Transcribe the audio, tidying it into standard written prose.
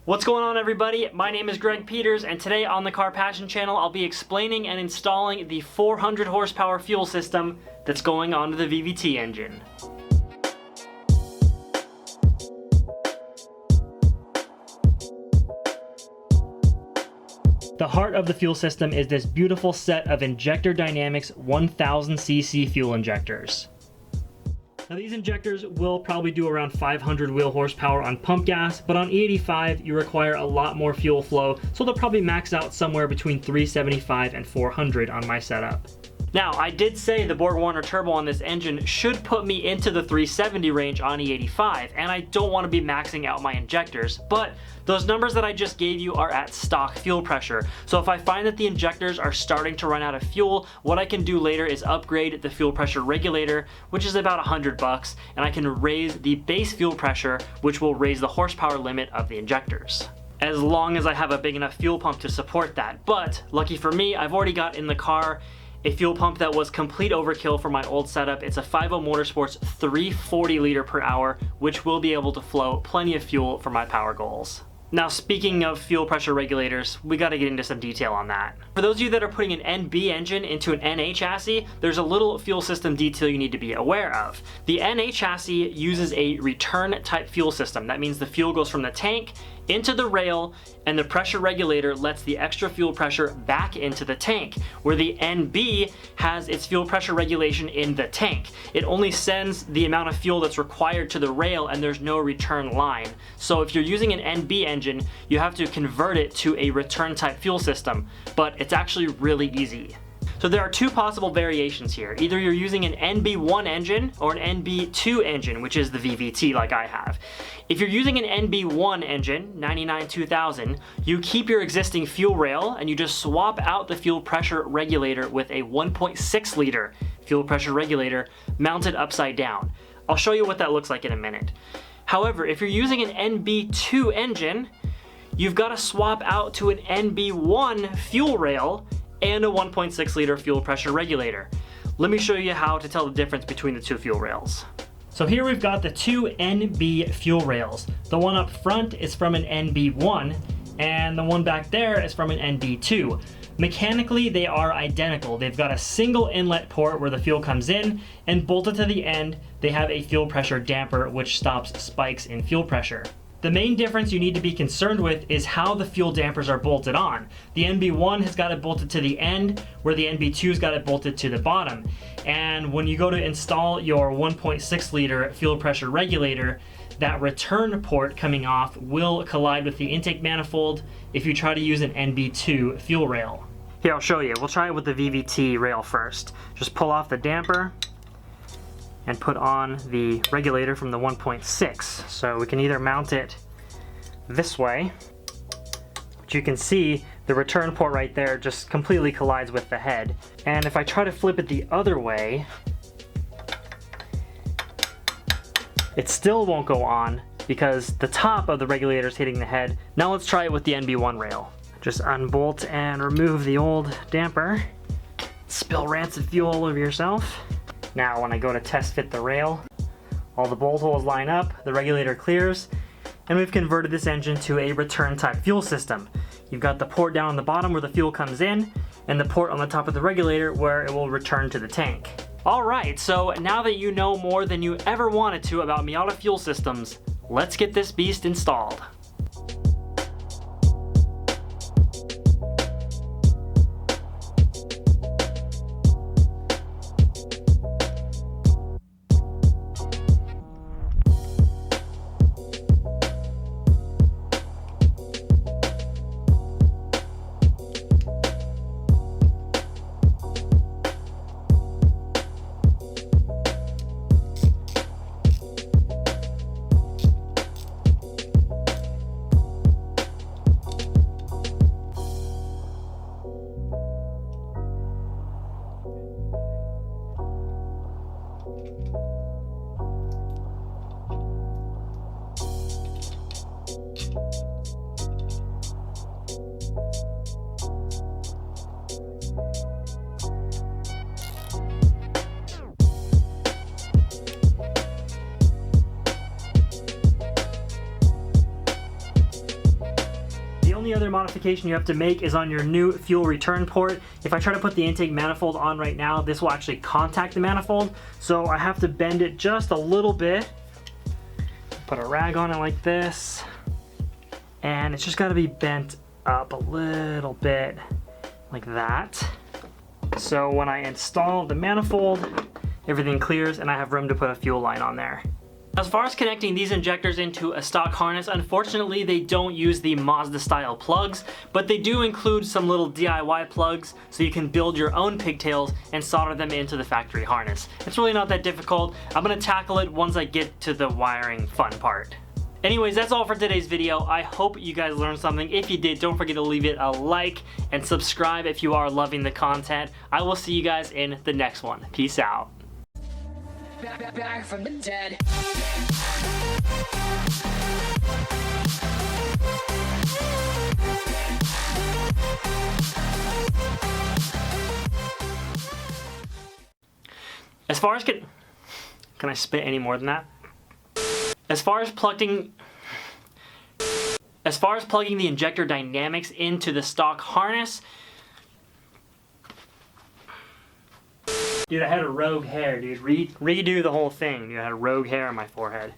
What's going on, everybody? My name is Greg Peters, and today on the Car Passion channel I'll be explaining and installing the 400 horsepower fuel system that's going onto the VVT engine. The heart of the fuel system is this beautiful set of Injector Dynamics 1000cc fuel injectors. Now these injectors will probably do around 500 wheel horsepower on pump gas, but on E85 you require a lot more fuel flow, so they'll probably max out somewhere between 375 and 400 on my setup. Now, I did say the BorgWarner turbo on this engine should put me into the 370 range on E85, and I don't want to be maxing out my injectors, but those numbers that I just gave you are at stock fuel pressure. So if I find that the injectors are starting to run out of fuel, what I can do later is upgrade the fuel pressure regulator, which is about $100, and I can raise the base fuel pressure, which will raise the horsepower limit of the injectors, as long as I have a big enough fuel pump to support that. But lucky for me, I've already got in the car a fuel pump that was complete overkill for my old setup. It's a 50 Motorsports 340 liter per hour, which will be able to flow plenty of fuel for my power goals. Now, speaking of fuel pressure regulators, we gotta get into some detail on that. For those of you that are putting an NB engine into an NA chassis, there's a little fuel system detail you need to be aware of. The NA chassis uses a return type fuel system. That means the fuel goes from the tank into the rail, and the pressure regulator lets the extra fuel pressure back into the tank, where the NB has its fuel pressure regulation in the tank. It only sends the amount of fuel that's required to the rail, and there's no return line. So if you're using an NB engine, you have to convert it to a return type fuel system, but it's actually really easy. So there are two possible variations here. Either you're using an NB1 engine or an NB2 engine, which is the VVT like I have. If you're using an NB1 engine, 99-2000, you keep your existing fuel rail and you just swap out the fuel pressure regulator with a 1.6 liter fuel pressure regulator mounted upside down. I'll show you what that looks like in a minute. However, if you're using an NB2 engine, you've got to swap out to an NB1 fuel rail and a 1.6 liter fuel pressure regulator. Let me show you how to tell the difference between the two fuel rails. So here we've got the two NB fuel rails. The one up front is from an NB1, and the one back there is from an NB2. Mechanically, they are identical. They've got a single inlet port where the fuel comes in, and bolted to the end, they have a fuel pressure damper which stops spikes in fuel pressure. The main difference you need to be concerned with is how the fuel dampers are bolted on. The NB1 has got it bolted to the end, where the NB2's got it bolted to the bottom. And when you go to install your 1.6 liter fuel pressure regulator, that return port coming off will collide with the intake manifold if you try to use an NB2 fuel rail. Here, I'll show you. We'll try it with the VVT rail first. Just pull off the damper and put on the regulator from the 1.6. So we can either mount it this way, but you can see the return port right there just completely collides with the head. And if I try to flip it the other way, it still won't go on because the top of the regulator is hitting the head. Now let's try it with the NB1 rail. Just unbolt and remove the old damper. Spill rancid fuel all over yourself. Now when I go to test fit the rail, all the bolt holes line up, the regulator clears, and we've converted this engine to a return type fuel system. You've got the port down on the bottom where the fuel comes in, and the port on the top of the regulator where it will return to the tank. Alright, so now that you know more than you ever wanted to about Miata fuel systems, let's get this beast installed. only other modification you have to make is on your new fuel return port. If I try to put the intake manifold on right now, this will actually contact the manifold. So I have to bend it just a little bit. Put a rag on it like this. And it's just gotta be bent up a little bit like that. So when I install the manifold, everything clears and I have room to put a fuel line on there. As far as connecting these injectors into a stock harness, unfortunately they don't use the Mazda style plugs, but they do include some little DIY plugs so you can build your own pigtails and solder them into the factory harness. It's really not that difficult. I'm gonna tackle it once I get to the wiring fun part. Anyways, that's all for today's video. I hope you guys learned something. If you did, don't forget to leave it a like and subscribe if you are loving the content. I will see you guys in the next one. Peace out. Back from the dead. As far as can I spit any more than that? As far as plugging the injector dynamics into the stock harness, dude, I had a rogue hair, dude. Redo the whole thing. Dude, I had a rogue hair on my forehead.